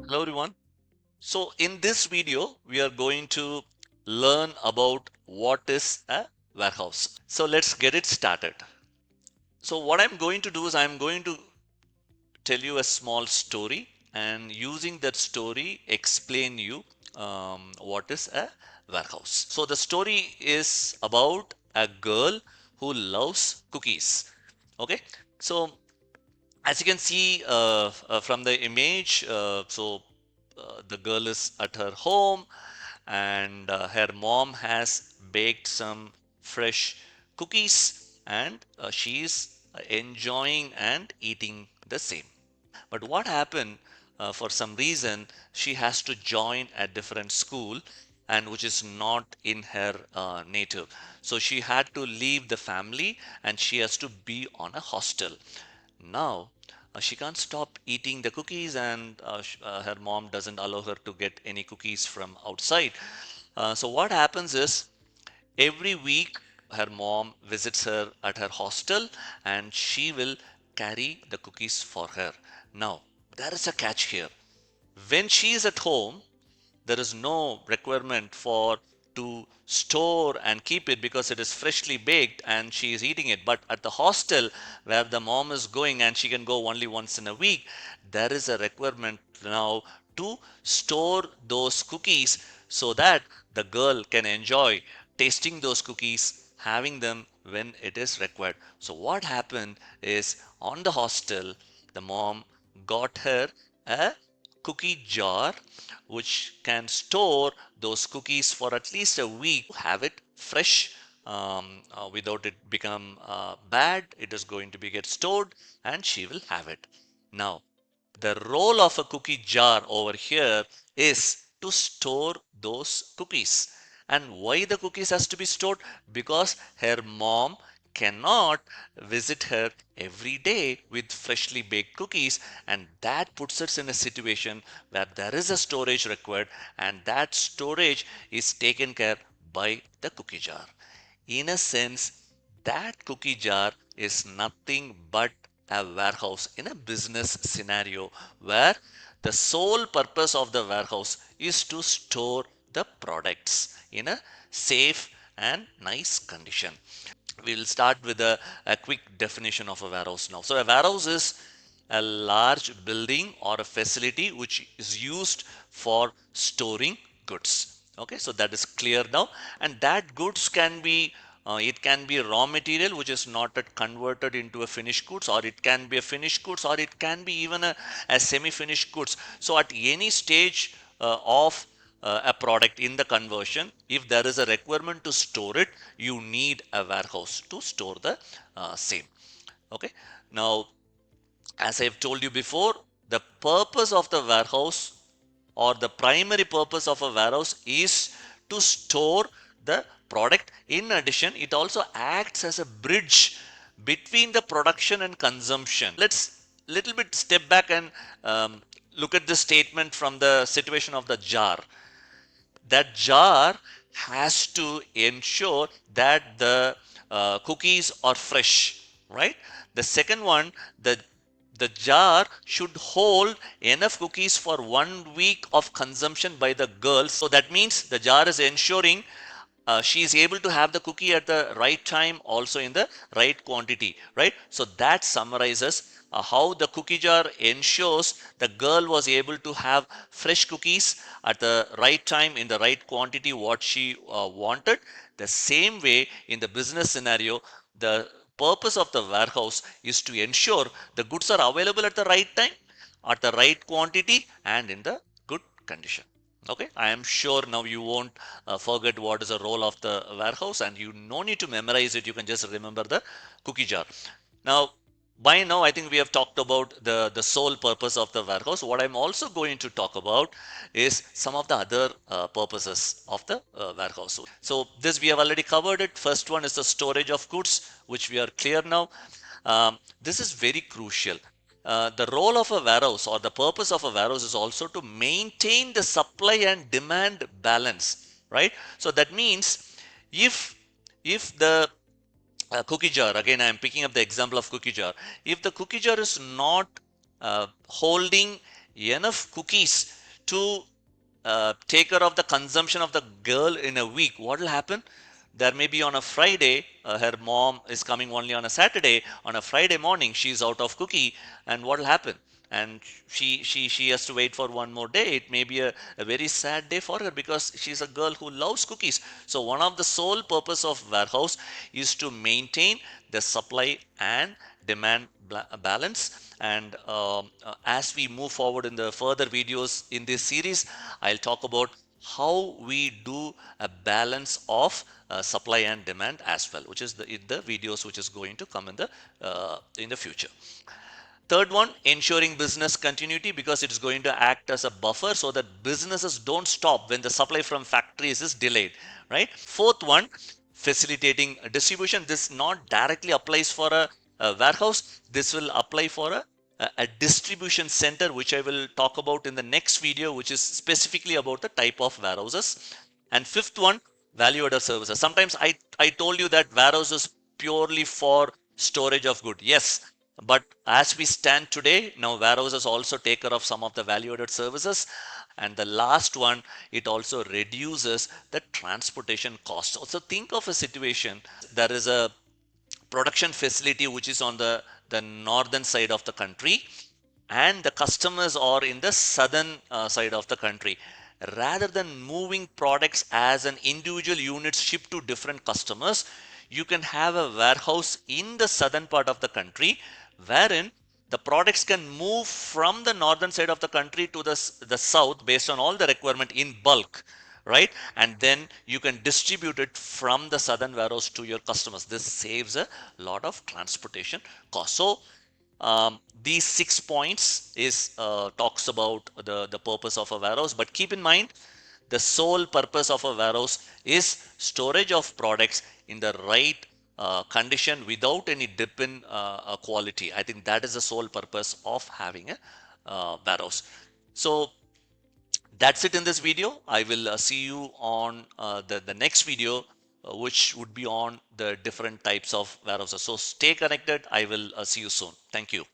Hello everyone. So in this video, we are going to learn about what is a warehouse. So let's get it started. So what I'm going to do is I'm going to tell you a small story and using that story explain you what is a warehouse. So the story is about a girl who loves cookies. Okay. So as you can see from the image, the girl is at her home and her mom has baked some fresh cookies and she is enjoying and eating the same. But what happened, for some reason, she has to join a different school and which is not in her native. So she had to leave the family and she has to be on a hostel. Now, she can't stop eating the cookies, and her mom doesn't allow her to get any cookies from outside. So, what happens is every week her mom visits her at her hostel and she will carry the cookies for her. Now, there is a catch here. When she is at home, there is no requirement for to store and keep it because it is freshly baked and she is eating it. But at the hostel where the mom is going and she can go only once in a week, there is a requirement now to store those cookies so that the girl can enjoy tasting those cookies, having them when it is required. So what happened is on the hostel, the mom got her a cookie jar which can store those cookies for at least a week, have it fresh, without it become bad. It is going to be get stored and she will have it. Now the role of a cookie jar over here is to store those cookies. And why the cookies has to be stored? Because her mom cannot visit her every day with freshly baked cookies, and that puts us in a situation where there is a storage required, and that storage is taken care by the cookie jar. In a sense, that cookie jar is nothing but a warehouse in a business scenario where the sole purpose of the warehouse is to store the products in a safe and nice condition. We'll start with a quick definition of a warehouse now. So, a warehouse is a large building or a facility which is used for storing goods. Okay, so that is clear now, and that goods can be it can be raw material which is not yet converted into a finished goods, or it can be a finished goods, or it can be even a semi-finished goods. So at any stage of a product in the conversion, if there is a requirement to store it, you need a warehouse to store the same. Okay, now as I've told you before, the purpose of the warehouse or the primary purpose of a warehouse is to store the product. In addition, it also acts as a bridge between the production and consumption. Let's little bit step back and look at the statement from the situation of the jar. That jar has to ensure that the cookies are fresh, right? The second one, the jar should hold enough cookies for 1 week of consumption by the girls. So that means the jar is ensuring she is able to have the cookie at the right time, also in the right quantity, right? So that summarizes how the cookie jar ensures the girl was able to have fresh cookies at the right time in the right quantity what she wanted. The same way in the business scenario, the purpose of the warehouse is to ensure the goods are available at the right time, at the right quantity, and in the good condition. Okay, I am sure now you won't forget what is the role of the warehouse, and you no need to memorize it. You can just remember the cookie jar. Now, by now, I think we have talked about the sole purpose of the warehouse. What I'm also going to talk about is some of the other purposes of the warehouse. So this we have already covered it. First one is the storage of goods, which we are clear now. This is very crucial. The role of a warehouse or the purpose of a warehouse is also to maintain the supply and demand balance, right? So that means if the cookie jar, again I am picking up the example of cookie jar, if the cookie jar is not holding enough cookies to take care of the consumption of the girl in a week, what will happen? There may be on a Friday, her mom is coming only on a Saturday. On a Friday morning, she's out of cookie, and what will happen? And she has to wait for one more day. It may be a very sad day for her because she's a girl who loves cookies. So one of the sole purpose of warehouse is to maintain the supply and demand balance. And as we move forward in the further videos in this series, I'll talk about how we do a balance of supply and demand as well, which is the videos which is going to come in the future. Third one, ensuring business continuity, because it's going to act as a buffer so that businesses don't stop when the supply from factories is delayed, right? Fourth one, facilitating distribution. This not directly applies for a warehouse. This will apply for a distribution center, which I will talk about in the next video, which is specifically about the type of warehouses. And fifth one, value added services. Sometimes I told you that warehouse is purely for storage of good. Yes, but as we stand today, now warehouses also take care of some of the value added services. And the last one, it also reduces the transportation cost. So think of a situation, there is a production facility which is on the northern side of the country, and the customers are in the southern side of the country. Rather than moving products as an individual unit shipped to different customers, you can have a warehouse in the southern part of the country wherein the products can move from the northern side of the country to the south based on all the requirement in bulk, right? And then you can distribute it from the southern warehouse to your customers. This saves a lot of transportation cost. So these 6 points is talks about the purpose of a warehouse, but keep in mind the sole purpose of a warehouse is storage of products in the right condition without any dip in quality. I think that is the sole purpose of having a warehouse. So that's it in this video. I will see you on the next video, which would be on the different types of warehouses. So stay connected. I will see you soon. Thank you.